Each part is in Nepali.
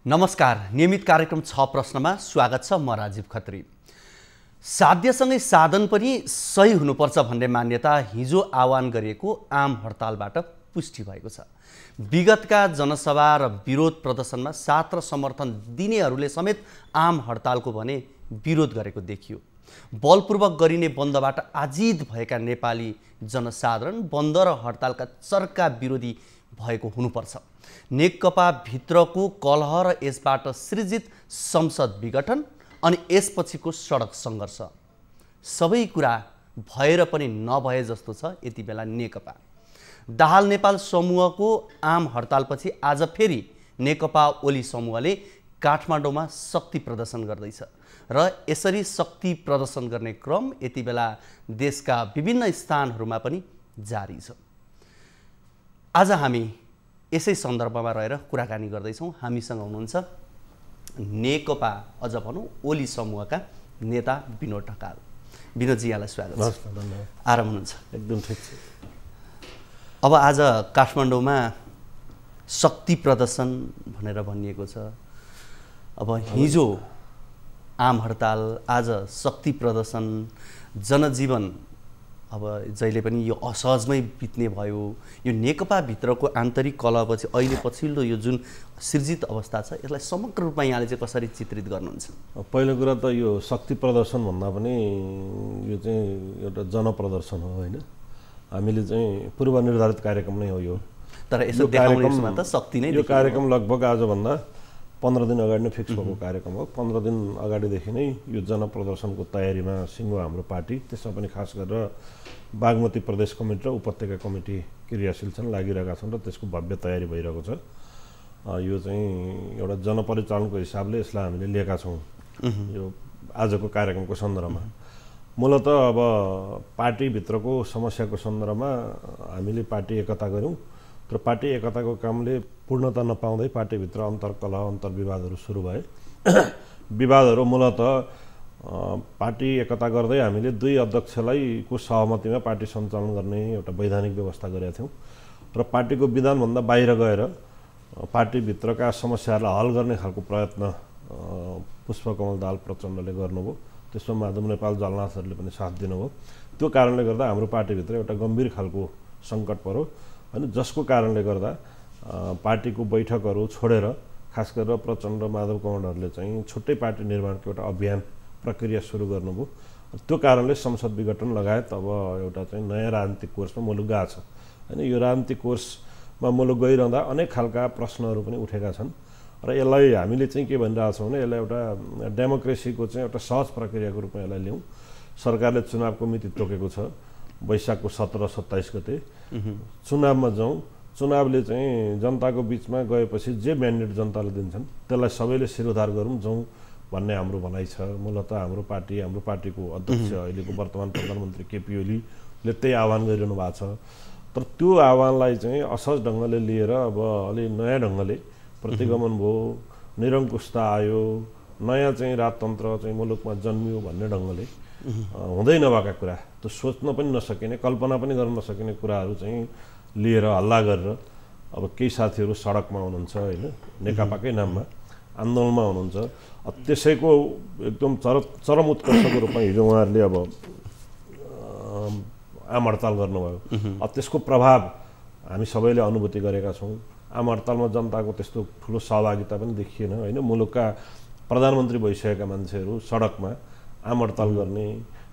नमस्कार, नियमित कार्यक्रम 6 प्रश्नमा स्वागत छ। म राजीव खत्री। साध्यसँगै साधन पनि सही हुनुपर्छ भन्ने मान्यता हिजो आह्वान गरिएको आम हडतालबाट पुष्टि भएको छ। विगतका जनसभा र विरोध प्रदर्शनमा साथ र समर्थन दिनेहरूले समेत आम हडतालको भने विरोध गरेको देखियो। बलपूर्वक गरिने बन्दबाट आजित भएका नेपाली जनसाधारण बन्द र हडतालका चर्का विरोधी भएको हुनुपर्छ। नेकपा भित्रको कलह र यसबाट सृजित संसद विघटन अनि यसपछिको सडक सङ्घर्ष सबै कुरा भएर पनि नभए जस्तो छ यति बेला नेकपा। दाहाल नेपाल समूहको आम हडतालपछि आज फेरि नेकपा ओली समूहले काठमाडौँमा शक्ति प्रदर्शन गर्दैछ र यसरी शक्ति प्रदर्शन गर्ने क्रम यति बेला देशका विभिन्न स्थानहरूमा पनि जारी छ। आज हामी यसै सन्दर्भमा रहेर कुराकानी गर्दैछौँ। हामीसँग हुनुहुन्छ नेकपा अझ भनौँ ओली समूहका नेता विनोद ढकाल। विनोदजी, यहाँलाई स्वागत छ। आराम हुनुहुन्छ? एकदम ठिक छ। अब आज काठमाडौँमा शक्ति प्रदर्शन भनेर भनिएको छ। अब हिजो आम हडताल, आज शक्ति प्रदर्शन, जनजीवन अब जहिले पनि यो असहजमै बित्ने भयो। यो नेकपा भित्रको आन्तरिक कलहपछि अहिले पछिल्लो यो जुन सृजित अवस्था छ यसलाई समग्र रूपमा यहाँले चाहिँ कसरी चित्रित गर्नुहुन्छ? पहिलो कुरा त यो शक्ति प्रदर्शन भन्दा पनि यो चाहिँ एउटा जनप्रदर्शन हो, होइन? हामीले चाहिँ पूर्व निर्धारित कार्यक्रम नै हो यो। तर यसो देखाउनेमा त शक्ति नै यो कार्यक्रम लगभग आजभन्दा 15 दिन अगाडि नै फिक्स भएको कार्यक्रम हो। 15 दिन अगाडिदेखि नै यो जनप्रदर्शनको तयारीमा सिङ्गो हाम्रो पार्टी, त्यसमा पनि खास गरेर बागमती प्रदेश कमिटी र उपत्यका कमिटी क्रियाशील छन्, लागिरहेका छन् र त्यसको भव्य तयारी भइरहेको छ। यो चाहिँ एउटा जनपरिचालनको हिसाबले यसलाई हामीले लिएका छौँ यो आजको कार्यक्रमको सन्दर्भमा। मूलत अब पार्टीभित्रको समस्याको सन्दर्भमा हामीले पार्टी एकता गऱ्यौँ, तर पार्टी एकताको कामले पूर्णता नपाउँदै पार्टीभित्र अन्तर्कलह अन्तर्विवादहरू सुरु भए। विवादहरू मूलत पार्टी एकता गर्दै हामीले 2 अध्यक्षलाई को सहमतिमा पार्टी सञ्चालन गर्ने एउटा वैधानिक व्यवस्था गरेका थियौँ र पार्टीको विधानभन्दा बाहिर गएर पार्टीभित्रका समस्याहरूलाई हल गर्ने खालको प्रयत्न पुष्पकमल दाहाल प्रचण्डले गर्नुभयो। त्यसमा माधव नेपाल जलनाथहरूले पनि साथ दिनुभयो। त्यो कारणले गर्दा हाम्रो पार्टीभित्र एउटा गम्भीर खालको सङ्कट पर्यो अनि जसको कारणले गर्दा पार्टीको बैठकहरू छोडेर खास गरेर प्रचण्ड माधव कमण्डहरूले चाहिँ छुट्टै पार्टी निर्माणको एउटा अभियान प्रक्रिया सुरु गर्नुभयो। त्यो कारणले संसद विघटन लगायत अब एउटा चाहिँ नयाँ राजनीतिक कोर्समा मुलुक गएको छ। होइन, यो राजनीतिक कोर्समा मुलुक गइरहँदा अनेक खालका प्रश्नहरू पनि उठेका छन् र यसलाई हामीले चाहिँ के भनिरहेछौँ भने यसलाई एउटा डेमोक्रेसीको चाहिँ एउटा सहज प्रक्रियाको रूपमा यसलाई ल्याउँ। सरकारले चुनावको मिति तोकेको छ वैशाखको 17 र 27 गते चुनावमा जाउँ। चुनावले चाहिँ जनताको बिचमा गएपछि जे म्यान्डेट जनताले दिन्छन् त्यसलाई सबैले शिरोधार गरौँ जाउँ भन्ने हाम्रो भनाइ छ। मूलतः हाम्रो पार्टीको अध्यक्ष अहिलेको वर्तमान प्रधानमन्त्री केपी ओलीले त्यही आह्वान गरिरहनु भएको छ। तर त्यो आह्वानलाई चाहिँ असहज ढङ्गले लिएर अब अलि नयाँ ढङ्गले प्रतिगमन भयो, निरङ्कुशता आयो, नयाँ चाहिँ राजतन्त्र चाहिँ मुलुकमा जन्मियो भन्ने ढङ्गले हुँदै नभएका कुरा, त्यो सोच्न पनि नसकिने, कल्पना पनि गर्न नसकिने कुराहरू चाहिँ लिएर हल्ला गरेर अब केही साथीहरू सडकमा हुनुहुन्छ, होइन, नेकपाकै नाममा आन्दोलनमा हुनुहुन्छ। त्यसैको एकदम चरम उत्कर्षको रूपमा हिजो उहाँहरूले अब आम हडताल गर्नुभयो। अब त्यसको प्रभाव हामी सबैले अनुभूति गरेका छौँ। आम हडतालमा जनताको त्यस्तो ठुलो सहभागिता पनि देखिएन, होइन। मुलुकका प्रधानमन्त्री भइसकेका मान्छेहरू सडकमा आम हडताल गर्ने,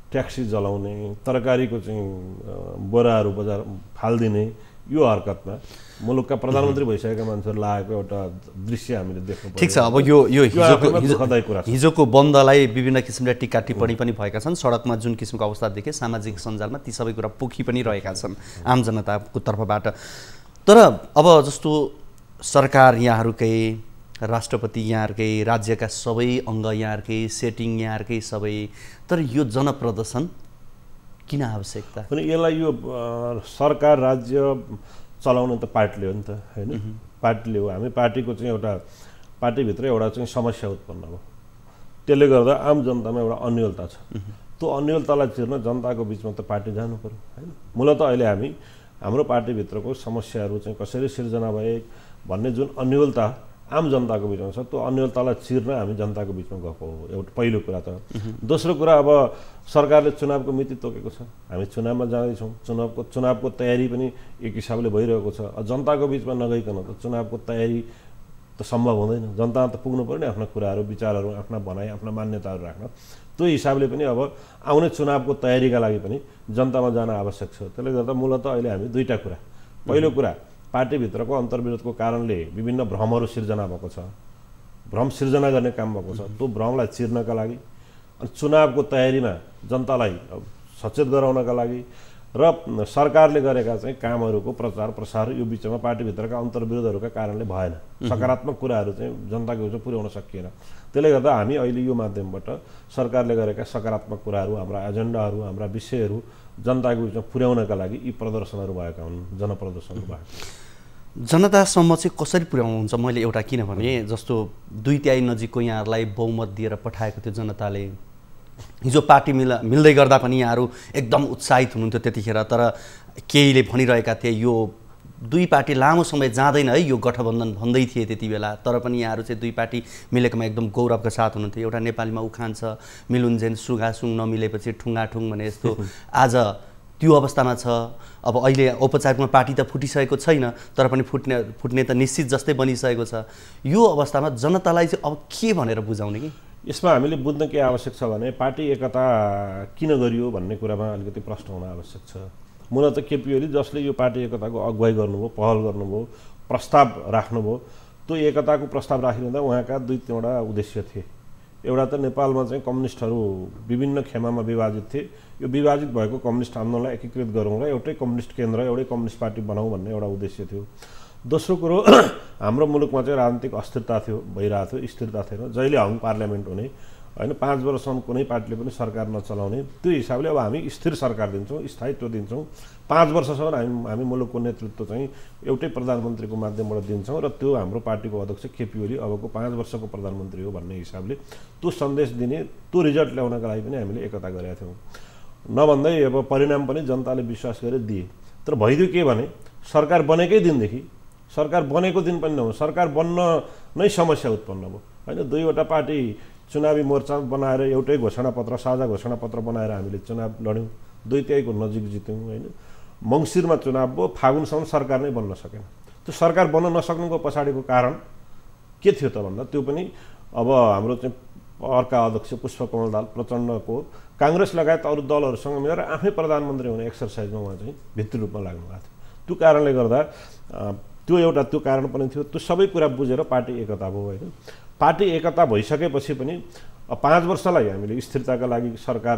ट्याक्सी जलाउने, तरकारीको चाहिँ बोराहरू बजार फालिदिने यो हरकतमा मुलुकका प्रधानमन्त्री भइसकेका मान्छेहरू लागेको एउटा दृश्य हामीले देख्नु पर्यो। ठिक छ। अब यो हिजोको बन्दलाई विभिन्न किसिमका टिका टिप्पणी पनि भएका छन्। सडकमा जुन किसिमको अवस्था देखे सामाजिक सञ्जालमा ती सबै कुरा पोखी पनि रहेका छन् आम जनताको तर्फबाट। तर अब जस्तो सरकार यहाँहरूकै, राष्ट्रपति यहाँहरूकै, राज्यका सबै अङ्ग यहाँहरूकै, सेटिङ यहाँहरूकै सबै, तर यो जनप्रदर्शन किन आवश्यकता? अनि यसलाई यो सरकार राज्य चलाउने त पार्टीले हो नि त, होइन, पार्टीले हो। हामी पार्टीको चाहिँ एउटा पार्टीभित्र एउटा चाहिँ समस्या उत्पन्न भयो, त्यसले गर्दा आम जनतामा एउटा अन्योलता छ। त्यो अन्योलतालाई चिर्न जनताको बिचमा त पार्टी जानु पर्यो, होइन। मूलत अहिले हाम्रो पार्टीभित्रको समस्याहरू चाहिँ कसरी सिर्जना भए भन्ने जुन अन्योलता आम जनताको बिचमा छ, त्यो अन्यलतालाई चिर्न हामी जनताको बिचमा गएको हो। एउटा पहिलो कुरा त। दोस्रो कुरा, अब सरकारले चुनावको मिति तोकेको छ, हामी चुनावमा जाँदैछौँ, चुनावको तयारी पनि एक हिसाबले भइरहेको छ। जनताको बिचमा नगइकन त चुनावको तयारी त सम्भव हुँदैन। जनतामा त पुग्नु पर्यो नि आफ्ना कुराहरू, विचारहरू, आफ्ना भनाइ, आफ्ना मान्यताहरू राख्न। त्यो हिसाबले पनि अब आउने चुनावको तयारीका लागि पनि जनतामा जान आवश्यक छ। त्यसले गर्दा मूलतः अहिले हामी दुईवटा कुरा, पहिलो कुरा पार्टीभित्रको अन्तर्विरोधको कारणले विभिन्न भ्रमहरू सिर्जना भएको छ, भ्रम सिर्जना गर्ने काम भएको छ। त्यो भ्रमलाई चिर्नका लागि अनि चुनावको तयारीमा जनतालाई सचेत गराउनका लागि र सरकारले गरेका चाहिँ कामहरूको प्रचार प्रसार यो बिचमा पार्टीभित्रका अन्तर्विरोधहरूका कारणले भएन, सकारात्मक कुराहरू चाहिँ जनताको बिचमा पुर्याउन सकिएन। त्यसले गर्दा हामी अहिले यो माध्यमबाट सरकारले गरेका सकारात्मक कुराहरू, हाम्रा एजेन्डाहरू, हाम्रा विषयहरू जनताको बिचमा पुर्याउनका लागि यी प्रदर्शनहरू भएका हुन्, जनप्रदर्शनहरू भएका। जनतासम्म चाहिँ कसरी पुर्याउनुहुन्छ? मैले एउटा, किनभने जस्तो 2/3 नजिकको यहाँहरूलाई बहुमत दिएर पठाएको थियो जनताले, हिजो पार्टी मिल्दै गर्दा पनि यहाँहरू एकदम उत्साहित हुनुहुन्थ्यो त्यतिखेर, तर केहीले भनिरहेका थिए यो दुई पार्टी लामो समय जाँदैन है, यो गठबन्धन भन्दै थिए त्यति बेला, तर पनि यहाँहरू चाहिँ दुई पार्टी मिलेकोमा एकदम गौरवका साथ हुनुहुन्थ्यो। एउटा नेपालीमा उखान छ, मिलुन्जेन सुगासुङ नमिलेपछि ठुङ्गाठुङ भने जस्तो आज त्यो अवस्थामा छ। अब अहिले औपचारिकमा पार्टी त फुटिसकेको छैन, तर पनि फुट्ने त निश्चित जस्तै बनिसकेको छ। यो अवस्थामा जनतालाई चाहिँ अब के भनेर बुझाउने कि? यसमा हामीले बुझ्न के आवश्यक छ भने पार्टी एकता किन गरियो भन्ने कुरामा अलिकति प्रश्न हुन आवश्यक छ। मूलतः केपी ओली जसले यो पार्टी एकताको अगुवाई गर्नुभयो, पहल गर्नुभयो, प्रस्ताव राख्नुभयो, त्यो एकताको प्रस्ताव राखिरहँदा उहाँका दुई-तीनवटा उद्देश्य थिए। एउटा त नेपालमा चाहिँ कम्युनिस्टहरू विभिन्न खेमामा विभाजित थिए, यो विभाजित भएको कम्युनिस्ट आन्दोलनलाई एकीकृत गरौँ र एउटै कम्युनिस्ट केन्द्र, एउटै कम्युनिस्ट पार्टी बनाऊ भन्ने एउटा उद्देश्य थियो। दोस्रो कुरो, हाम्रो मुलुकमा चाहिँ राजनीतिक अस्थिरता भइरहेको थियो, स्थिरता थिएन। जहिले हङ पार्लियामेन्ट हुने होइन, 5 वर्षसम्म कुनै पार्टीले पनि सरकार नचलाउने, त्यो हिसाबले अब हामी स्थिर सरकार दिन्छौँ, स्थायित्व दिन्छौँ। 5 वर्षसम्म हामी मुलुकको नेतृत्व चाहिँ एउटै प्रधानमन्त्रीको माध्यमबाट दिन्छौँ र त्यो हाम्रो पार्टीको अध्यक्ष केपी ओली अबको 5 वर्षको प्रधानमन्त्री हो भन्ने हिसाबले त्यो सन्देश दिने, त्यो रिजल्ट ल्याउनका लागि पनि हामीले एकता गरेका थियौँ। नभन्दै अब परिणाम पनि जनताले विश्वास गरेर दिए। तर भइदियो के भने सरकार बनेकै दिनदेखि, सरकार बनेको दिन पनि नहुँ, सरकार बन्न नै समस्या उत्पन्न भयो होइन। दुईवटा पार्टी चुनावी मोर्चा बनाएर एउटै घोषणापत्र, साझा घोषणापत्र बनाएर हामीले चुनाव लड्यौँ, 2/3 नजिक जित्यौँ होइन। मङ्सिरमा चुनाव भयो, फागुनसम्म सरकार नै बन्न सकेन। त्यो सरकार बन्न नसक्नुको पछाडिको कारण के थियो त भन्दा त्यो पनि अब हाम्रो चाहिँ अर्का अध्यक्ष पुष्पकमल दाहाल प्रचण्डको काङ्ग्रेस लगायत अरू दलहरूसँग मिलेर आफै प्रधानमन्त्री हुने एक्सर्साइजमा उहाँ चाहिँ भित्री रूपमा लाग्नु भएको थियो। त्यो कारणले गर्दा त्यो कारण पनि थियो। त्यो सबै कुरा बुझेर पार्टी एकता भयो होइन। पार्टी एकता भइसकेपछि पनि 5 वर्षलाई हामीले स्थिरताका लागि सरकार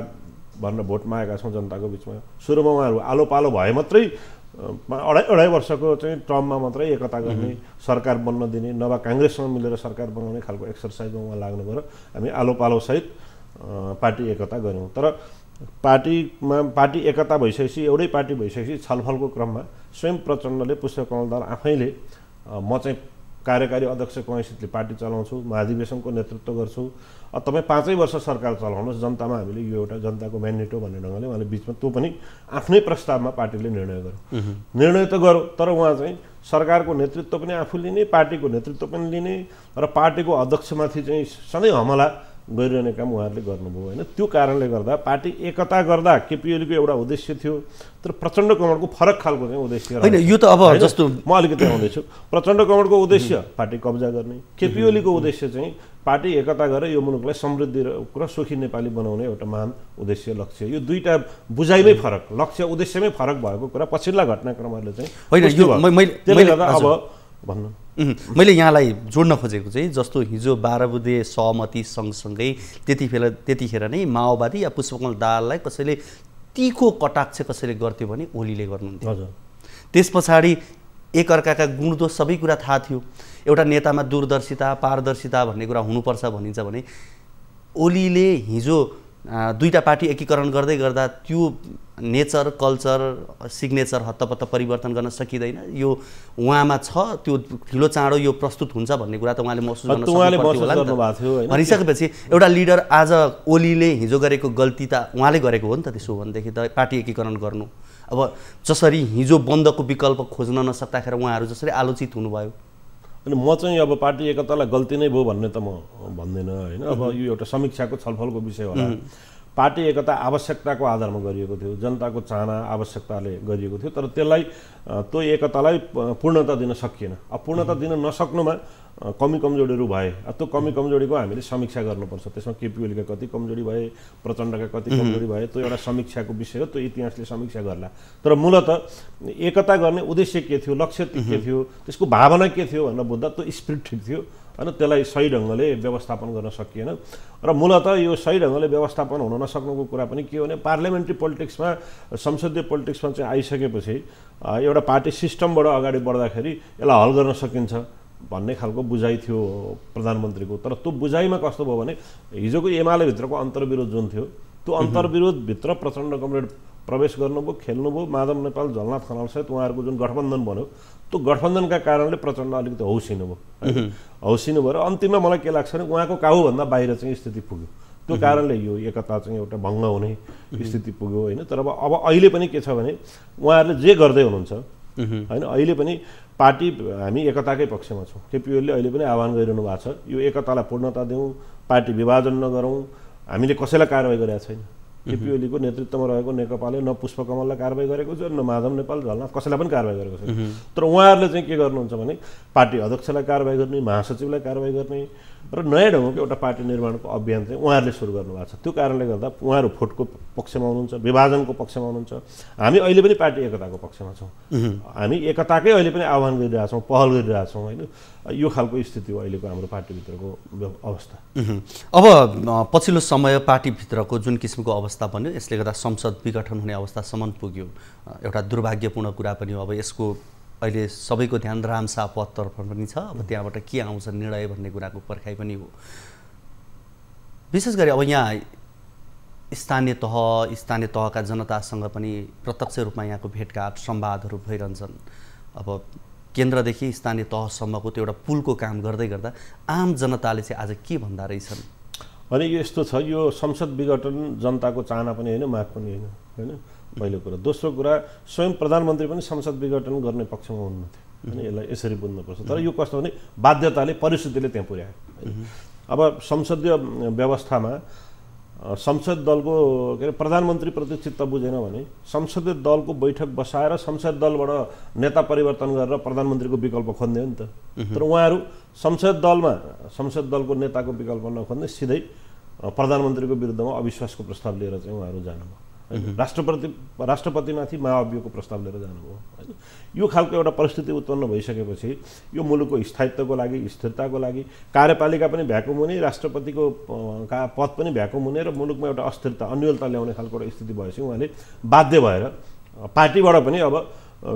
भनेर भोट मागेका छौँ जनताको बिचमा। सुरुमा उहाँहरू आलो पालो भए मात्रै अढाई वर्षको चाहिँ टर्ममा मात्रै एकता गर्ने, सरकार बन्न दिने, नभए काङ्ग्रेससँग मिलेर सरकार बनाउने खालको एक्सर्साइजमा उहाँ लाग्नु भयो। हामी आलो पालोसहित पार्टी एकता गऱ्यौँ। तर पार्टी एकता भइसकेपछि, एउटै पार्टी भइसकेपछि छलफलको क्रममा स्वयं प्रचण्डले, पुष्पकमल दाहाल आफैले म चाहिँ कार्यकारी अध्यक्षको हैसियतले पार्टी चलाउँछु, महाधिवेशनको नेतृत्व गर्छु, तपाईँ 5 वर्ष सरकार चलाउनुहोस्, जनतामा हामीले यो एउटा जनताको म्यान्डेट हो भन्ने ढङ्गले उहाँले बिचमा त्यो पनि आफ्नै प्रस्तावमा पार्टीले निर्णय गर्यो। निर्णय त गर्यो, तर उहाँ चाहिँ सरकारको नेतृत्व पनि आफू लिने, पार्टीको नेतृत्व पनि लिने र पार्टीको अध्यक्षमाथि चाहिँ सधैँ हमला गरिरहने काम उहाँहरूले गर्नुभयो होइन। त्यो कारणले गर्दा पार्टी एकता गर्दा केपी ओलीको एउटा उद्देश्य थियो, तर प्रचण्ड कमलको फरक खालको चाहिँ उद्देश्य होइन। यो त अब जस्तो म अलिकति आउँदैछु। प्रचण्ड कमलको उद्देश्य पार्टी कब्जा गर्ने, केपी ओलीको उद्देश्य चाहिँ पार्टी एकता गरेर यो मुलुकलाई समृद्धि र सुखी नेपाली बनाउने एउटा महान उद्देश्य, लक्ष्य। यो दुईटा बुझाइमै फरक, लक्ष्य उद्देश्यमै फरक भएको कुरा पछिल्ला घटनाक्रमहरूले चाहिँ होइन। त्यसले गर्दा अब भन्नु मैले यहाँलाई जोड्न खोजेको चाहिँ जस्तो हिजो 12 बुँदे सहमति सँगसँगै त्यतिखेर नै माओवादी या पुष्पकमल दाहाललाई कसैले तीखो कटाक्ष कसैले गर्थ्यो भने ओलीले गर्नुहुन्थ्यो। त्यस पछाडि एकअर्काका गुणदोष सबै कुरा थाहा थियो। एउटा नेतामा दूरदर्शिता, पारदर्शिता भन्ने कुरा हुनुपर्छ भनिन्छ भने ओलीले हिजो दुईटा पार्टी एकीकरण गर्दै गर्दा त्यो नेचर, कल्चर, सिग्नेचर हत्तपत्त परिवर्तन गर्न सकिँदैन। यो उहाँमा छ, त्यो ठुलो चाँडो यो प्रस्तुत हुन्छ भन्ने कुरा त उहाँले महसुस गर्न सक्नुभएको थियो। भनिसकेपछि एउटा लिडर आज ओलीले हिजो गरेको गल्ती त उहाँले गरेको हो नि त। त्यसो भनेदेखि त पार्टी एकीकरण गर्नु, अब जसरी हिजो बन्दको विकल्प खोज्न नसक्दाखेरि उहाँहरू जसरी आलोचित हुनुभयो, अनि म चाहिँ अब पार्टी एकतालाई गल्ती नै भयो भन्ने त म भन्दिनँ होइन। अब यो एउटा समीक्षाको छलफलको विषय होला। पार्टी एकता आवश्यकताको आधारमा गरिएको थियो, जनताको चाहना आवश्यकताले गरिएको थियो, तर त्यसलाई त्यो एकतालाई पूर्णता दिन सकिएन। अब पूर्णता दिन नसक्नुमा कमी कमजोरीहरू भए, त्यो कमी कमजोरीको हामीले समीक्षा गर्नुपर्छ। त्यसमा केपी ओलीका कति कमजोरी भए, प्रचण्डका कति कमजोरी भए, त्यो एउटा समीक्षाको विषय हो, त्यो इतिहासले समीक्षा गर्ला। तर मूलतः एकता गर्ने उद्देश्य के थियो, लक्ष्य के थियो, त्यसको भावना के थियो भनेर बुझ्दा त्यो स्पिरिट ठिक थियो होइन, त्यसलाई सही ढङ्गले व्यवस्थापन गर्न सकिएन। र मूलतः यो सही ढङ्गले व्यवस्थापन हुन नसक्नुको कुरा पनि के हो भने पार्लियामेन्ट्री पोलिटिक्समा, संसदीय पोलिटिक्समा चाहिँ आइसकेपछि एउटा पार्टी सिस्टमबाट अगाडि बढ्दाखेरि यसलाई हल गर्न सकिन्छ भन्ने खालको बुझाइ थियो प्रधानमन्त्रीको। तर त्यो बुझाइमा कस्तो भयो भने हिजोको एमाले भित्रको अन्तर्विरोध जुन थियो, त्यो अन्तर्विरोधभित्र प्रचण्ड कमरेड प्रवेश गर्नुभयो, खेल्नुभयो। माधव नेपाल, झलनाथ खनालसहित उहाँहरूको जुन गठबन्धन बन्यो, त्यो गठबन्धनका कारणले प्रचण्ड अलिकति हौसिनु भयो। हौसिनु भएर अन्तिममा मलाई के लाग्छ भने उहाँको काबुभन्दा बाहिर चाहिँ स्थिति पुग्यो। त्यो कारणले यो एकता चाहिँ एउटा भङ्ग हुने स्थिति पुग्यो होइन। तर अब अहिले पनि के छ भने उहाँहरूले जे गर्दै हुनुहुन्छ होइन, अहिले पनि पार्टी हामी एकताकै पक्षमा छौँ। केपी ओलीले अहिले पनि आह्वान गरिरहनु भएको छ, यो एकतालाई पूर्णता दिउँ, पार्टी विभाजन नगरौँ। हामीले कसैलाई कारवाही गरेका छैन। केपी ओलीको नेतृत्वमा रहेको नेकपाले न पुष्पकमललाई कारवाही गरेको छ, न माधव नेपाल, झलनाथ कसैलाई पनि कारवाही गरेको छैन। तर उहाँहरूले चाहिँ के गर्नुहुन्छ भने पार्टी अध्यक्षलाई कारवाही गर्ने, महासचिवलाई कारवाही गर्ने र नयाँ ढङ्गको एउटा पार्टी निर्माणको अभियान चाहिँ उहाँहरूले सुरु गर्नुभएको छ। त्यो कारणले गर्दा उहाँहरू फुटको पक्षमा हुनुहुन्छ, विभाजनको पक्षमा हुनुहुन्छ। हामी अहिले पनि पार्टी एकताको पक्षमा छौँ। हामी एकताकै अहिले पनि आह्वान गरिरहेछौँ, पहल गरिरहेछौँ होइन। यो खालको स्थिति हो अहिलेको हाम्रो पार्टीभित्रको अवस्था। अब पछिल्लो समय पार्टीभित्रको जुन किसिमको अवस्था बन्यो, यसले गर्दा संसद विघटन हुने अवस्थासम्म पुग्यो। एउटा दुर्भाग्यपूर्ण कुरा पनि हो। अब यसको अहिले सबैको ध्यान रामशाह पदतर्फ पनि छ। अब त्यहाँबाट के आउँछ निर्णय भन्ने कुराको पर्खाइ पनि हो। विशेष गरी अब यहाँ स्थानीय तहका जनतासँग पनि प्रत्यक्ष रूपमा यहाँको भेटघाट संवादहरू भइरहन्छन्। अब केन्द्रदेखि स्थानीय तहसम्मको त्यो एउटा पुलको काम गर्दै गर्दा आम जनताले चाहिँ आज के भन्दा रहेछन् भने यो यस्तो छ, यो संसद विघटन जनताको चाहना पनि होइन, माग पनि होइन। पहिलो कुरा। दोस्रो कुरा, स्वयं प्रधानमन्त्री पनि संसद विघटन गर्ने पक्षमा हुनुहुन्थ्यो होइन। यसलाई यसरी बुझ्नुपर्छ। तर यो कस्तो भने बाध्यताले, परिस्थितिले त्यहाँ पुर्यायो। अब संसदीय व्यवस्थामा संसद दलको के अरे प्रधानमन्त्रीप्रति चित्त बुझेन भने संसदीय दलको बैठक बसाएर संसद दलबाट नेता परिवर्तन गरेर प्रधानमन्त्रीको विकल्प खोज्ने हो नि त। तर उहाँहरू संसद दलको नेताको विकल्प नखोज्ने सिधै प्रधानमन्त्रीको विरुद्धमा अविश्वासको प्रस्ताव लिएर चाहिँ उहाँहरू जानुभयो। राष्ट्रपतिमाथि महाअभियोगको प्रस्ताव लिएर जानुभयो होइन। यो खालको एउटा परिस्थिति उत्पन्न भइसकेपछि यो मुलुकको स्थायित्वको लागि, स्थिरताको लागि कार्यपालिका पनि भ्याकुम हुने, राष्ट्रपतिको पद पनि भ्याकुम हुने र मुलुकमा एउटा अस्थिरता, अन्यलता ल्याउने खालको एउटा स्थिति भएपछि उहाँले बाध्य भएर पार्टीबाट पनि अब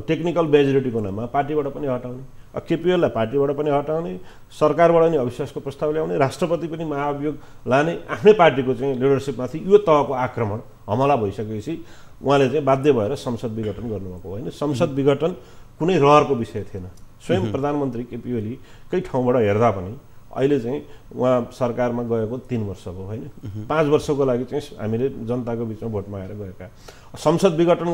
टेक्निकल मेजोरिटीको नाममा पार्टीबाट पनि हटाउने, केपिओललाई पार्टीबाट पनि हटाउने, सरकारबाट पनि अविश्वासको प्रस्ताव ल्याउने, राष्ट्रपति पनि महाअभियोग लाने, आफ्नै पार्टीको चाहिँ लिडरसिपमाथि यो तहको आक्रमण हमला भइसकेपछि उहाँले चाहिँ बाध्य भएर संसद विघटन गर्नुभएको होइन। संसद विघटन कुनै रहरको विषय थिएन। स्वयं प्रधानमन्त्री केपी ओलीकै ठाउँबाट हेर्दा पनि अहिले चाहिँ उहाँ सरकारमा गएको 3 वर्ष भयो होइन। 5 वर्षको लागि चाहिँ हामीले जनताको बिचमा भोट मागेर गएका। संसद विघटन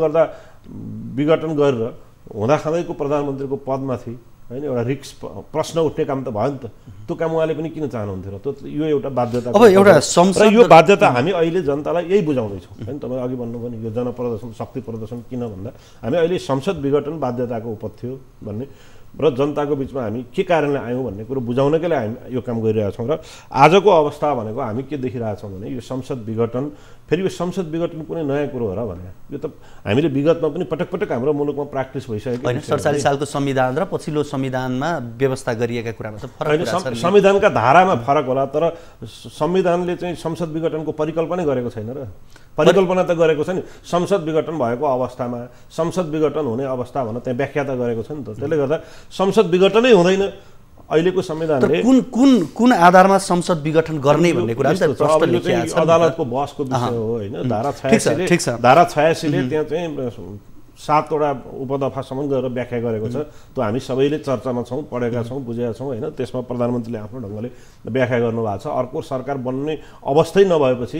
गरेर हुँदाखाँदैको प्रधानमन्त्रीको पदमाथि होइन एउटा रिक्स प्रश्न उठ्ने काम त भयो नि त। त्यो काम उहाँले पनि किन चाहनुहुन्थ्यो र त्यो यो एउटा बाध्यता। अब एउटा संसद, यो बाध्यता हामी अहिले जनतालाई यही बुझाउँदैछौँ होइन। तपाईँ अघि भन्नुभयो नि यो जनप्रदर्शन, शक्ति प्रदर्शन किन भन्दा हामी अहिले संसद विघटन बाध्यताको उपत थियो भन्ने र जनताको बिचमा हामी के कारणले आयौँ भन्ने कुरो बुझाउनकै लागि हामी यो काम गरिरहेछौँ। र आजको अवस्था भनेको हामी के देखिरहेछौँ भने यो संसद विघटन, फेरि यो संसद विघटन कुनै नयाँ कुरो हो र भने यो त हामीले विगतमा पनि पटक पटक हाम्रो मुलुकमा प्र्याक्टिस भइसकेको होइन। 47 सालको संविधान र पछिल्लो संविधानमा व्यवस्था गरिएका कुरामा त फरक छ। संविधानका धारामा फरक होला, तर संविधानले चाहिँ संसद विघटनको परिकल्पना गरेको छैन र। परिकल्पना त गरेको छ नि, संसद विघटन भएको अवस्थामा संसद विघटन हुने अवस्था भनेर त्यहाँ व्याख्या त गरेको छ नि त। त्यसले गर्दा संसद विघटनै हुँदैन अहिलेको संविधानले। कुन आधारमा संसद विघटन गर्ने भन्ने कुरा अदालतको बहसको विषय हो होइन। धारा 86ले त्यहाँ चाहिँ 7वटा उपदफासम्म गएर व्याख्या गरेको छ। त्यो हामी सबैले चर्चामा छौँ, पढेका छौँ, बुझेका छौँ होइन। त्यसमा प्रधानमन्त्रीले आफ्नो ढङ्गले व्याख्या गर्नुभएको छ। अर्को सरकार बन्ने अवस्थै नभएपछि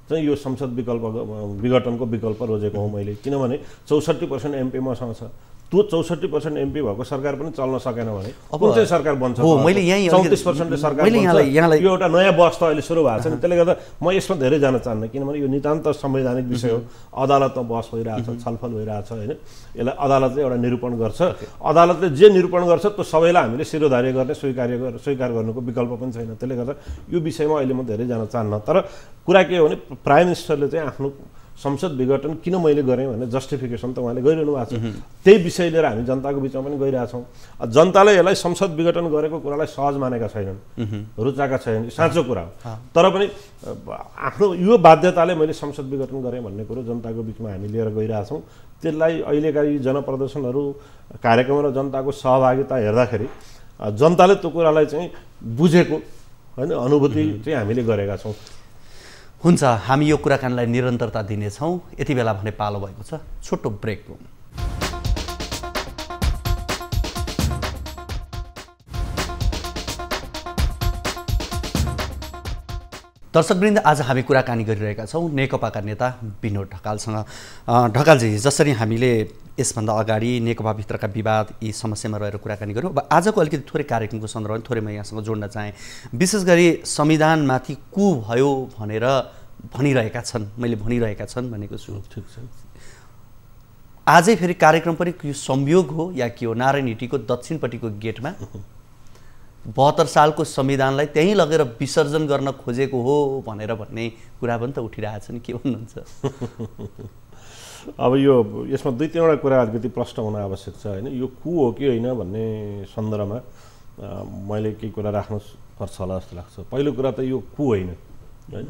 चाहिँ यो संसद विघटनको विकल्प रोजेको हो मैले। किनभने 64% MP मसँग छ, त्यो 64% एमपी भएको सरकार पनि चल्न सकेन भने कुन चाहिँ सरकार बन्छ? हो, मैले यही 34%ले सरकार बन्छ। यो एउटा नयाँ बहस त अहिले सुरु भएको छ नि, त्यसले गर्दा म यसमा धेरै जान चाहन्न, किनभने यो नितान्त संवैधानिक विषय हो। अदालतमा बहस भइरहेछ, छलफल भइरहेछ होइन। यसलाई अदालतले एउटा निरूपण गर्छ, अदालतले जे निरूपण गर्छ त्यो सबैलाई हामीले शिरोधार्य गर्ने स्वीकार गर्नुको विकल्प पनि छैन। त्यसले गर्दा यो विषयमा अहिले म धेरै जान चाहन्न। तर कुरा के हो भने प्राइम मिनिस्टरले चाहिँ आफ्नो संसद विघटन किन मैले गरेँ भने जस्टिफिकेसन त उहाँले गरिरहनु भएको छ। त्यही विषय लिएर हामी जनताको बिचमा पनि गइरहेछौँ। जनताले यसलाई संसद विघटन गरेको कुरालाई सहज मानेका छैनन्, रुचाएका छैनन्, साँचो कुरा हो। तर पनि आफ्नो यो बाध्यताले मैले संसद विघटन गरेँ भन्ने कुरो जनताको बिचमा हामी लिएर गइरहेछौँ। त्यसलाई अहिलेका यी जनप्रदर्शनहरू कार्यक्रम र जनताको सहभागिता हेर्दाखेरि जनताले त्यो कुरालाई चाहिँ बुझेको होइन, अनुभूति चाहिँ हामीले गरेका छौँ। हुन्छ, हामी यो कुराकानीलाई निरन्तरता दिनेछौँ। यति बेला भने पालो भएको छ छोटो ब्रेकको। दर्शकवृन्द, आज हामी कुराकानी गरिरहेका छौँ नेकपाका नेता विनोद ढकालसँग। ढकालजी, जसरी हामीले यसभन्दा अगाडि नेकपाभित्रका विवाद यी समस्यामा रहेर कुराकानी गऱ्यौँ, अब आजको अलिकति थोरै कार्यक्रमको सन्दर्भमा थोरै म यहाँसँग जोड्न चाहेँ। विशेष गरी संविधानमाथि कु भयो भनेर भनिरहेका छन् भनेको छु। ठिक छ, आजै फेरि कार्यक्रम पनि यो संयोग हो या के हो? नारायण हिटीको दक्षिणपट्टिको गेटमा 72 सालको संविधानलाई त्यहीँ लगेर विसर्जन गर्न खोजेको हो भनेर भन्ने कुरा पनि त उठिरहेछ नि, के भन्नुहुन्छ? अब यो यसमा 2-3वटा कुरा अलिकति प्रश्न हुन आवश्यक छ होइन। यो कु हो कि होइन भन्ने सन्दर्भमा मैले केही कुरा राख्नु पर्छ होला जस्तो लाग्छ। पहिलो कुरा त यो कु होइन होइन।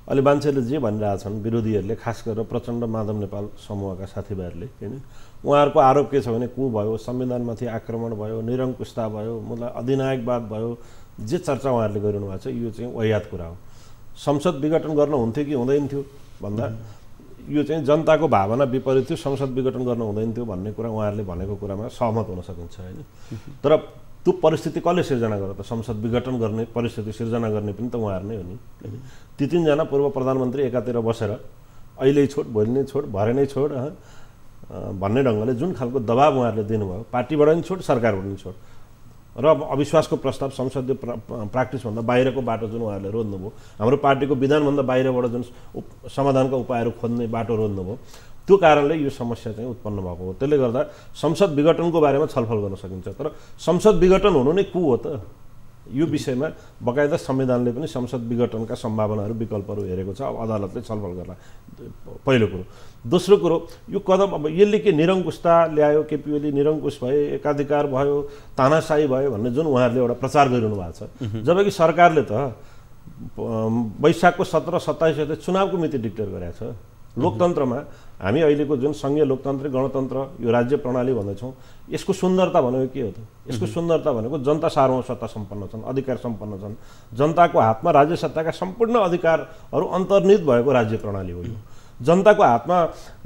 अहिले मान्छेहरूले जे भनिरहेछन्, विरोधीहरूले, खास गरेर प्रचण्ड माधव नेपाल समूहका साथीभाइहरूले होइन, उहाँहरूको आरोप के छ भने कु भयो, संविधानमाथि आक्रमण भयो, निरङ्कुशता भयो, मतलब अधिनायकवाद भयो, जे चर्चा उहाँहरूले गरिरहनु भएको छ यो चाहिँ वाहियात कुरा हो। संसद विघटन गर्न हुन्थ्यो कि हुँदैन थियो भन्दा यो चाहिँ जनताको भावना विपरीत थियो, संसद विघटन गर्न हुँदैन थियो भन्ने कुरा उहाँहरूले भनेको कुरामा सहमत हुन सकिन्छ होइन। तर त्यो परिस्थिति कसले सिर्जना गर्यो त? संसद विघटन गर्ने परिस्थिति सिर्जना गर्ने पनि त उहाँहरू नै हो नि। ती 3जना पूर्व प्रधानमन्त्री एकातिर बसेर अहिले छोड, भोलि नै छोड, भरे नै छोड भन्ने ढङ्गले जुन खालको दबाब उहाँहरूले दिनुभयो, पार्टीबाट पनि छोड, सरकारबाट पनि छोड, र अविश्वासको प्रस्ताव संसदीय प्र्याक्टिसभन्दा बाहिरको बाटो जुन उहाँहरूले रोज्नुभयो, हाम्रो पार्टीको विधानभन्दा बाहिरबाट जुन समाधानका उपायहरू खोज्ने बाटो रोज्नुभयो, त्यो कारणले यो समस्या चाहिँ उत्पन्न भएको हो। त्यसले गर्दा संसद विघटनको बारेमा छलफल गर्न सकिन्छ, तर संसद विघटन हुनु नै कु हो त? यो विषयमा बकायदा संविधानले पनि संसद विघटनका सम्भावनाहरू, विकल्पहरू हेरेको छ। अब अदालतले छलफल गर्ला, पहिलो कुरो। दोस्रो कुरो, यो कदम अब यसले के निरङ्कुशता ल्यायो, केपी ओली निरङ्कुश भए, एकाधिकार भयो, तानाशाही भयो भन्ने जुन उहाँहरूले एउटा प्रचार गरिरहनु भएको छ, जबकि सरकारले त वैशाखको 17-27 गते चुनावको मिति डिक्लेयर गरेको छ। लोकतन्त्रमा हामी अहिलेको जुन सङ्घीय लोकतन्त्र, गणतन्त्र, यो राज्य प्रणाली भन्दैछौँ, यसको सुन्दरता भनेको के हो त? यसको सुन्दरता भनेको जनता सार्वभौमसत्ता सम्पन्न छन्, अधिकार सम्पन्न छन्, जनताको हातमा राज्य सत्ताका सम्पूर्ण अधिकारहरू अन्तर्निहित भएको राज्य प्रणाली हो। यो जनताको हातमा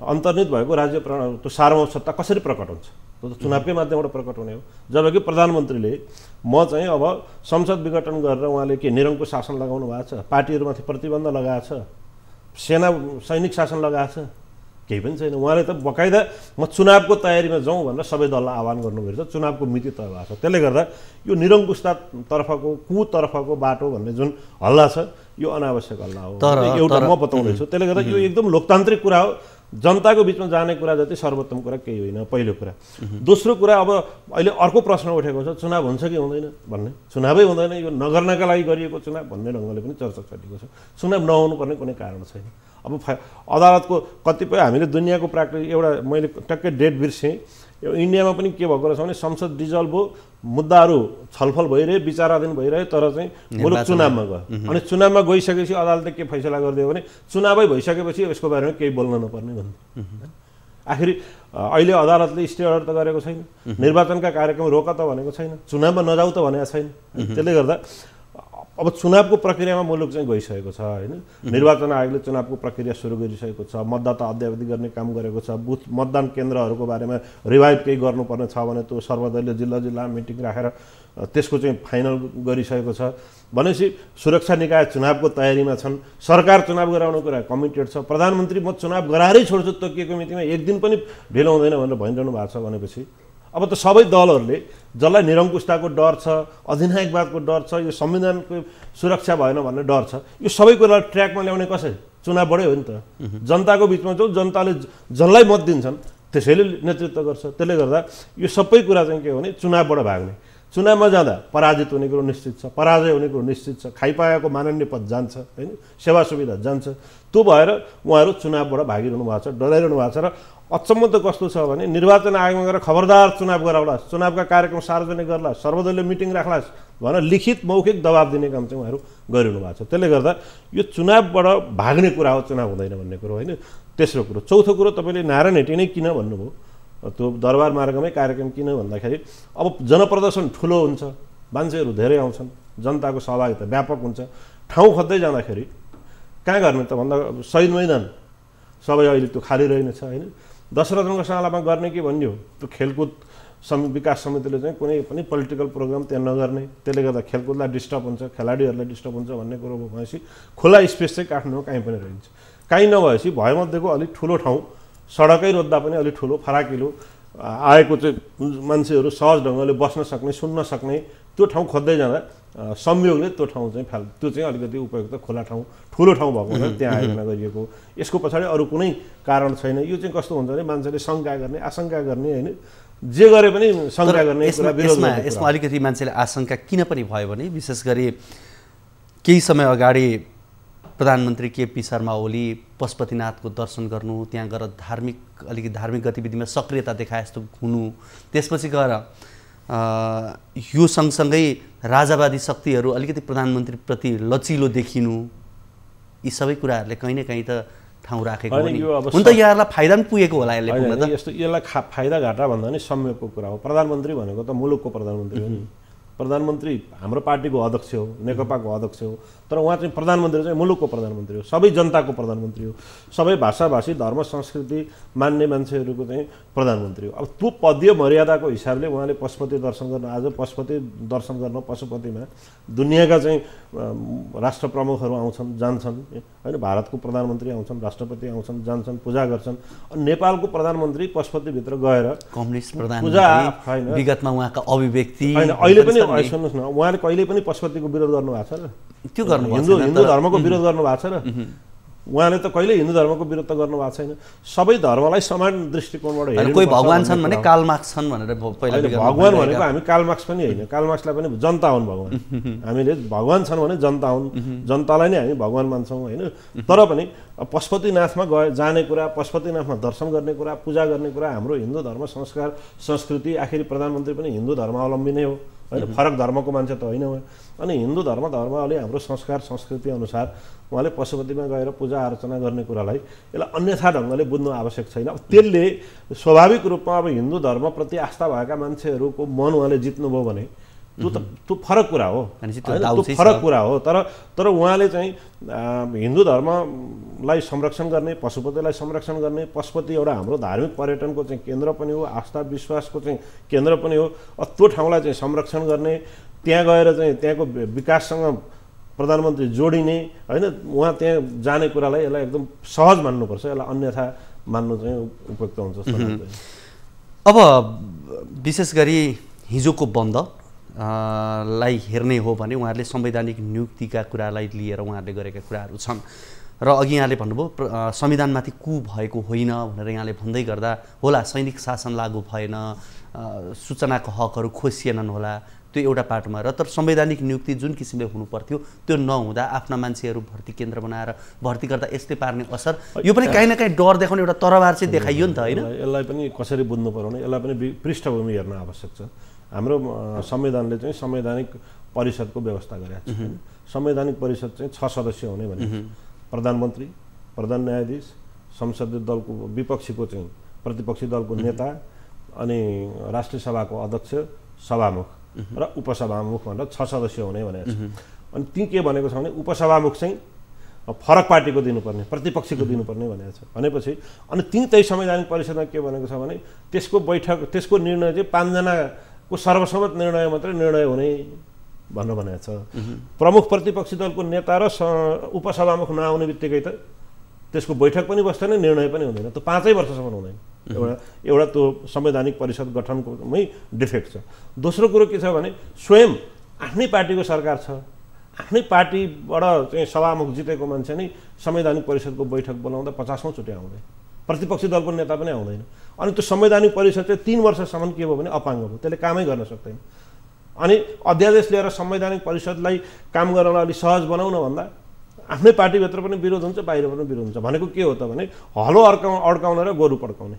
अन्तर्निहित भएको राज्य प्रणाली, त्यो सार्वभौमसत्ता कसरी प्रकट हुन्छ? त्यो त चुनावकै माध्यमबाट प्रकट हुने हो। जबकि प्रधानमन्त्रीले म चाहिँ अब संसद विघटन गरेर उहाँले के निरङ्कुश शासन लगाउनु भएको छ, पार्टीहरूमाथि प्रतिबन्ध लगाएको छ, सेना सैनिक शासन लगाएको छ, केही पनि छैन। उहाँले त बकाइदा म चुनावको तयारीमा जाउँ भनेर सबै दललाई आह्वान गर्नुभएको छ, चुनावको मिति तय भएको छ। त्यसले गर्दा यो निरङ्कुशतातर्फको, कुतर्फको बाटो भन्ने जुन हल्ला छ यो अनावश्यक हल्ला हो। एउटा म बताउँदैछु। त्यसले गर्दा यो एकदम लोकतान्त्रिक कुरा हो, जनताको बिचमा जाने कुरा जति सर्वोत्तम कुरा केही होइन, पहिलो कुरा। दोस्रो कुरा, अब अहिले अर्को प्रश्न उठेको छ, चुनाव हुन्छ कि हुँदैन भन्ने। चुनावै हुँदैन, यो नगर्नका लागि गरिएको चुनाव भन्ने ढङ्गले पनि चर्चा चलेको छ। चुनाव नहुनुपर्ने कुनै कारण छैन। अब अदालतको कतिपय हामीले दुनियाँको प्र्याक्टिस, एउटा मैले टक्कै डेट बिर्सेँ, यो इन्डियामा पनि के भएको रहेछ भने संसद डिजल्भ हो, मुद्दाहरू छलफल भइरहे, विचाराधीन भइरहे, तर चाहिँ मुलुक चुनावमा गयो। अनि चुनावमा गइसकेपछि अदालतले के फैसला गरिदियो भने चुनावै भइसकेपछि यसको बारेमा केही बोल्न नपर्ने भन्ने। आखिर अहिले अदालतले स्टे अर्डर त गरेको छैन, निर्वाचनका कार्यक्रम रोक त भनेको छैन, चुनावमा नजाऊ त भनेको छैन। त्यसले गर्दा अब चुनावको प्रक्रियामा मुलुक चाहिँ गइसकेको छ होइन। निर्वाचन आयोगले चुनावको प्रक्रिया सुरु गरिसकेको छ, मतदाता अद्यावधि गर्ने काम गरेको छ, बुथ मतदान केन्द्रहरूको बारेमा रिभाइभ केही गर्नुपर्ने छ भने त्यो सर्वदलीय जिल्ला जिल्लामा मिटिङ राखेर त्यसको चाहिँ फाइनल गरिसकेको छ भनेपछि सुरक्षा निकाय चुनावको तयारीमा छन्, सरकार चुनाव गराउने कुरा कमिटेड छ, प्रधानमन्त्री म चुनाव गराएरै छोड्छु तोकिएको मितिमा एक दिन पनि ढिलो हुँदैन भनेर भनिरहनु भएको छ भनेपछि अब त सबै दलहरूले जसलाई निरङ्कुशताको डर छ, अधिनायकवादको डर छ, यो संविधानको सुरक्षा भएन भन्ने डर छ, यो सबै कुरालाई ट्र्याकमा ल्याउने कसरी? चुनावबाटै हो नि त। जनताको बिचमा जो जनताले जसलाई मत दिन्छन् त्यसैले नेतृत्व गर्छ। त्यसले गर्दा यो सबै कुरा चाहिँ के हो भने चुनावबाट भाग्ने, चुनावमा जाँदा पराजित हुने कुरो निश्चित छ, पराजय हुने कुरो निश्चित छ, खाइपाएको माननीय पद जान्छ होइन, सेवा सुविधा जान्छ। त्यो भएर उहाँहरू चुनावबाट भागिरहनु भएको छ, डराइरहनु भएको छ। र अचम्म त कस्तो छ भने निर्वाचन आयोगमा गएर खबरदार चुनाव गराउला, चुनावका कार्यक्रम सार्वजनिक गर्ला, सर्वदलीय मिटिङ राख्ला भनेर लिखित मौखिक दबाब दिने काम चाहिँ उहाँहरू गरिरहनु भएको छ। त्यसले गर्दा यो चुनावबाट भाग्ने कुरा हो, चुनाव हुँदैन भन्ने कुरो होइन। तेस्रो कुरो, चौथो कुरो तपाईँले नारायण हेटी नै किन भन्नुभयो, त्यो दरबार मार्गमै कार्यक्रम किन भन्दाखेरि अब जनप्रदर्शन ठुलो हुन्छ, मान्छेहरू धेरै आउँछन्, जनताको सहभागिता व्यापक हुन्छ, ठाउँ खोज्दै जाँदाखेरि कहाँ गर्ने त भन्दा शहीद मैदान सबै अहिले त्यो खाली रहेनछ होइन। दशरथ रङ्गशालामा गर्ने के भन्यो, त्यो खेलकुद विकास समितिले चाहिँ कुनै पनि पोलिटिकल प्रोग्राम त्यहाँ नगर्ने, त्यसले गर्दा खेलकुदलाई डिस्टर्ब हुन्छ, खेलाडीहरूलाई डिस्टर्ब हुन्छ भन्ने कुरो भएपछि खुला स्पेस चाहिँ काठमाडौँमा कहीँ पनि रहन्छ। कहीँ नभएपछि भएमध्येको अलिक ठुलो ठाउँ, सडकै रोज्दा पनि अलिक ठुलो फराकिलो आएको चाहिँ मान्छेहरू सहज ढङ्गले बस्न सक्ने, सुन्न सक्ने त्यो ठाउँ खोज्दै जाँदा संयोगले त्यो ठाउँ चाहिँ त्यो चाहिँ अलिकति उपयुक्त खुला ठाउँ, ठुलो ठाउँ भएको हुनाले त्यहाँ आयोजना गरिएको। यसको पछाडि अरू कुनै कारण छैन। यो चाहिँ कस्तो हुन्छ भने मान्छेले शङ्का गर्ने, आशंका गर्ने होइन, जे गरे पनि शङ्का गर्ने। यसमा अलिकति मान्छेले आशंका किन पनि भयो भने विशेष गरी केही समय अगाडि प्रधानमन्त्री केपी शर्मा ओली पशुपतिनाथको दर्शन गर्नु, त्यहाँ गएर अलिकति धार्मिक गतिविधिमा सक्रियता देखाए जस्तो हुनु, त्यसपछि गएर यो सँगसँगै राजावादी शक्तिहरू अलिकति प्रधानमन्त्रीप्रति लचिलो देखिनु, यी सबै कुराहरूले कहीँ न कहीँ त ठाउँ राखेको हो नि। हुन त यहाँहरूलाई फाइदा पनि पुगेको होला यसले पुग्न त। यस्तो यसलाई फाइदा घाटा भन्दा नि संयोगको कुरा हो। प्रधानमन्त्री भनेको त मुलुकको प्रधानमन्त्री हो नि। प्रधानमन्त्री हाम्रो पार्टीको अध्यक्ष हो, नेकपाको अध्यक्ष हो, तर उहाँ चाहिँ प्रधानमन्त्री चाहिँ मुलुकको प्रधानमन्त्री हो, सबै जनताको प्रधानमन्त्री हो, सबै भाषाभाषी धर्म संस्कृति मान्ने मान्छेहरूको चाहिँ प्रधानमन्त्री हो। अब त्यो पदीय मर्यादाको हिसाबले उहाँले पशुपति दर्शन गर्न, आज पशुपति दर्शन गर्न पशुपतिमा दुनियाँका चाहिँ राष्ट्र प्रमुखहरू आउँछन् जान्छन् होइन, भारतको प्रधानमन्त्री आउँछन्, राष्ट्रपति आउँछन् जान्छन्, पूजा गर्छन्। नेपालको प्रधानमन्त्री पशुपतिभित्र गएर कम्युनिस्ट प्रधानमन्त्री विगतमा उहाँका अभिव्यक्ति होइन, अहिले पनि सुन्नुहोस् न, उहाँले कहिले पनि पशुपतिको विरोध गर्नु भएको छ र? त्यो गर्नु हिन्दू धर्मको विरोध गर्नु भएको छ र? उहाँले त कहिले हिन्दू धर्मको विरोध त गर्नु भएको छैन। सबै धर्मलाई समान दृष्टिकोणबाट हेर्नु। कोही भगवान छन् भने कार्ल मार्क्स छन् भनेर पहिला भगवान भनेको हामी कार्ल मार्क्स पनि होइन, कार्ल मार्क्सलाई पनि जनता हुन् भगवान। हामीले भगवान छन् भने जनता हुन्, जनतालाई नै हामी भगवान मान्छौँ होइन। तर पनि पशुपतिनाथमा जाने कुरा, पशुपतिनाथमा दर्शन गर्ने कुरा, पूजा गर्ने कुरा हाम्रो हिन्दू धर्म संस्कार संस्कृति, आखिर प्रधानमन्त्री पनि हिन्दू धर्मावलम्बी नै हो होइन, फरक धर्मको मान्छे त होइन उहाँ। अनि हिन्दू धर्मावली हाम्रो संस्कार संस्कृति अनुसार उहाँले पशुपतिमा गएर पूजा अर्चना गर्ने कुरालाई यसलाई अन्यथा ढङ्गले बुझ्नु आवश्यक छैन। अब त्यसले स्वाभाविक रूपमा अब हिन्दू धर्मप्रति आस्था भएका मान्छेहरूको मन उहाँले जित्नुभयो भने त्यो फरक कुरा हो, त्यो फरक कुरा हो। तर उहाँले चाहिँ हिन्दू धर्मलाई संरक्षण गर्ने, पशुपतिलाई संरक्षण गर्ने, पशुपति एउटा हाम्रो धार्मिक पर्यटनको चाहिँ केन्द्र पनि हो, आस्था विश्वासको चाहिँ केन्द्र पनि हो। त्यो ठाउँलाई चाहिँ संरक्षण गर्ने, त्यहाँ गएर चाहिँ त्यहाँको विकाससँग प्रधानमन्त्री जोडिने होइन, उहाँ त्यहाँ जाने कुरालाई यसलाई एकदम सहज मान्नुपर्छ, यसलाई अन्यथा मान्नु चाहिँ उपयुक्त हुन्छ जस्तो लाग्छ। अब विशेष गरी हिजोको बन्द लाई हेर्ने हो भने उहाँहरूले संवैधानिक नियुक्तिका कुरालाई लिएर उहाँहरूले गरेका कुराहरू छन् र अघि यहाँले भन्नुभयो संविधानमाथि कु भएको होइन भनेर यहाँले भन्दै गर्दा होला सैनिक शासन लागू भएन, सूचनाको हकहरू खोसिएनन् होला, त्यो एउटा पाटोमा र तर संवैधानिक नियुक्ति जुन किसिमले हुनुपर्थ्यो त्यो नहुँदा आफ्ना मान्छेहरू भर्ती केन्द्र बनाएर भर्ती गर्दा यसले पार्ने असर, यो पनि कहीँ न कहीँ डर देखाउने एउटा तरवार चाहिँ देखाइयो नि त होइन। यसलाई पनि कसरी बुझ्नु पर्यो भने यसलाई पनि पृष्ठभूमि हेर्न आवश्यक छ। हाम्रो संविधानले चाहिँ संवैधानिक परिषदको व्यवस्था गरेको छ। संवैधानिक परिषद चाहिँ 6 सदस्य हुने भनेको छ। प्रधानमन्त्री, प्रधान न्यायाधीश, संसदीय दलको विपक्षीको चाहिँ प्रतिपक्षी दलको नेता, अनि राष्ट्रिय सभाको अध्यक्ष, सभामुख र उपसभामुख भनेर 6 सदस्य हुने भनेको छ। अनि ती के भनेको छ भने उपसभामुख चाहिँ फरक पार्टीको दिनुपर्ने, प्रतिपक्षीको दिनुपर्ने भनेको छ। भनेपछि अनि त्यही संवैधानिक परिषदमा के भनेको छ भने त्यसको बैठक, त्यसको निर्णय चाहिँ 5 जना को सर्वसम्मत निर्णय मात्रै निर्णय हुने भनेर भनेको छ। प्रमुख प्रतिपक्षी दलको नेता र उपसभामुख नआउने बित्तिकै त त्यसको बैठक पनि बस्दैन, निर्णय पनि हुँदैन। त्यो 5 वर्षसम्म हुँदैन। एउटा त्यो संवैधानिक परिषद गठनकोमै डिफेक्ट छ। दोस्रो कुरो के छ भने स्वयं आफ्नै पार्टीको सरकार छ, आफ्नै पार्टीबाट चाहिँ सभामुख जितेको मान्छे नै संवैधानिक परिषदको बैठक बोलाउँदा 50औं चोटि आउँदैन, प्रतिपक्षी दलको नेता पनि आउँदैन। अनि त्यो संवैधानिक परिषद चाहिँ 3 वर्षसम्म के भयो भने अपाङ्ग भयो, त्यसले कामै गर्न सक्दैन। अनि अध्यादेश लिएर संवैधानिक परिषदलाई काम गर्नलाई अलि सहज बनाउन भन्दा आफ्नै पार्टीभित्र पनि विरोध हुन्छ, बाहिर पनि विरोध हुन्छ। भनेको के हो त भने हलो अड्काउने र गोरु पड्काउने,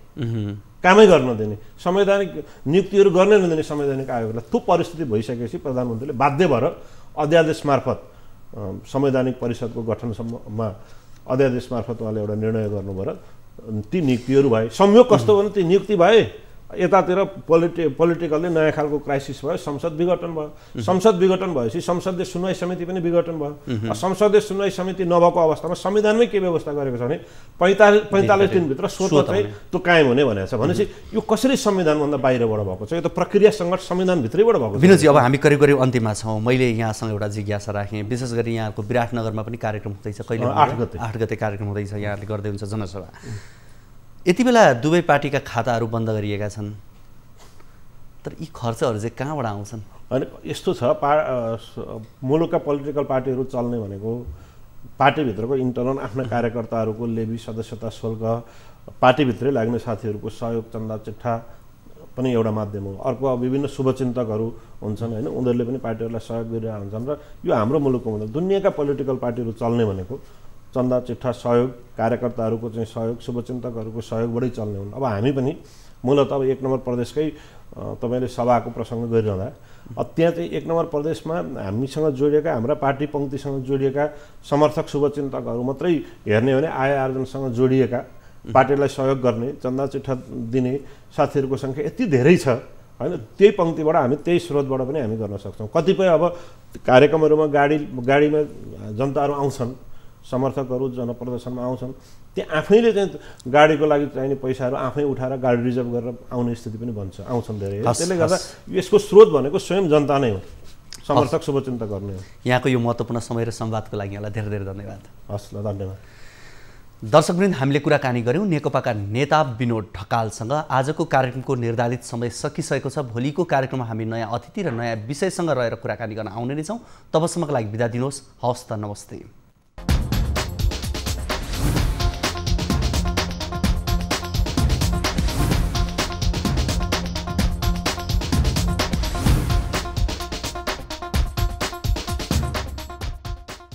कामै गर्न दिने, संवैधानिक नियुक्तिहरू गर्ने नदिने संवैधानिक आयोगलाई। त्यो परिस्थिति भइसकेपछि प्रधानमन्त्रीले बाध्य भएर अध्यादेश मार्फत संवैधानिक परिषदको गठनसम्ममा अध्यादेश मार्फत उहाँले एउटा निर्णय गर्नुभयो र ती नियुक्तिहरू भए। संयोग कस्तो भने ती नियुक्ति भए, यतातिर पोलिटिकल्ली नयाँ खालको क्राइसिस भयो, संसद विघटन भयो। संसद विघटन भएपछि संसदीय सुनवाई समिति पनि विघटन भयो। संसदीय सुनवाई समिति नभएको अवस्थामा संविधानमै के व्यवस्था गरेको छ भने 45 दिनभित्र स्वतः चाहिँ त्यो कायम हुने भनेको छ। भनेपछि यो कसरी संविधानभन्दा बाहिरबाट भएको छ? यो त प्रक्रिया सङ्कट संविधानभित्रैबाट भएको छ। विनोदजी, अब हामी करिब करिब अन्तिममा छौँ। मैले यहाँसँग एउटा जिज्ञासा राखेँ, विशेष गरी यहाँको विराटनगरमा पनि कार्यक्रम हुँदैछ, कहिले 8 गते कार्यक्रम हुँदैछ, यहाँले गर्दै हुन्छ जनसभा। यति बेला दुवै पार्टीका खाताहरू बन्द गरिएका छन्, तर यी खर्चहरू चाहिँ कहाँबाट आउँछन्? अनि यस्तो छ, मुलुकका पोलिटिकल पार्टीहरू चल्ने भनेको पार्टीभित्रको इन्टर्नल आफ्ना कार्यकर्ताहरूको लेबी, सदस्यता शुल्क, पार्टीभित्रै लाग्ने साथीहरूको सहयोग, चन्दा चिट्ठा पनि एउटा माध्यम हो। अर्को विभिन्न शुभचिन्तकहरू हुन्छन् होइन, उनीहरूले पनि पार्टीहरूलाई सहयोग गरिरहेका हुन्छन्। र यो हाम्रो मुलुकको मतलब दुनियाँका पोलिटिकल पार्टीहरू चल्ने भनेको चन्दा चिट्ठा सहयोग, कार्यकर्ताहरूको चाहिँ सहयोग, शुभचिन्तकहरूको सहयोगबाटै चल्ने हुन्। अब हामी पनि मूलतः अब 1 नम्बर प्रदेशकै तपाईँले सभाको प्रसङ्ग गरिरहँदा त्यहाँ चाहिँ 1 नम्बर प्रदेशमा हामीसँग जोडिएका, हाम्रा पार्टी पङ्क्तिसँग जोडिएका समर्थक शुभचिन्तकहरू मात्रै हेर्ने हो भने आय आर्जनसँग जोडिएका, पार्टीलाई सहयोग गर्ने, चन्दा चिट्ठा दिने साथीहरूको सङ्ख्या यति धेरै छ होइन। त्यही पङ्क्तिबाट हामी, त्यही स्रोतबाट पनि हामी गर्न सक्छौँ। कतिपय अब कार्यक्रमहरूमा गाडीमा जनताहरू आउँछन्, समर्थकहरू जनप्रदर्शनमा आउँछन्, त्यहाँ आफैले चाहिँ गाडीको लागि चाहिने पैसाहरू आफै उठाएर गाडी रिजर्भ गरेर आउने स्थिति पनि आउँछन् धेरै। त्यसले गर्दा यसको स्रोत भनेको स्वयं जनता नै हो, समर्थक शुभचिन्तकहरू नै हो। यहाँको यो महत्त्वपूर्ण समय र संवादको लागि यहाँलाई धेरै धेरै धन्यवाद। हस् ल, धन्यवाद। दर्शकवृन्द, हामीले कुराकानी गऱ्यौँ नेकपाका नेता विनोद ढकालसँग। आजको कार्यक्रमको निर्धारित समय सकिसकेको छ। भोलिको कार्यक्रममा हामी नयाँ अतिथि र नयाँ विषयसँग रहेर कुराकानी गर्न आउने नै छौँ। तबसम्मको लागि बिदा दिनुहोस्। हवस् त, नमस्ते।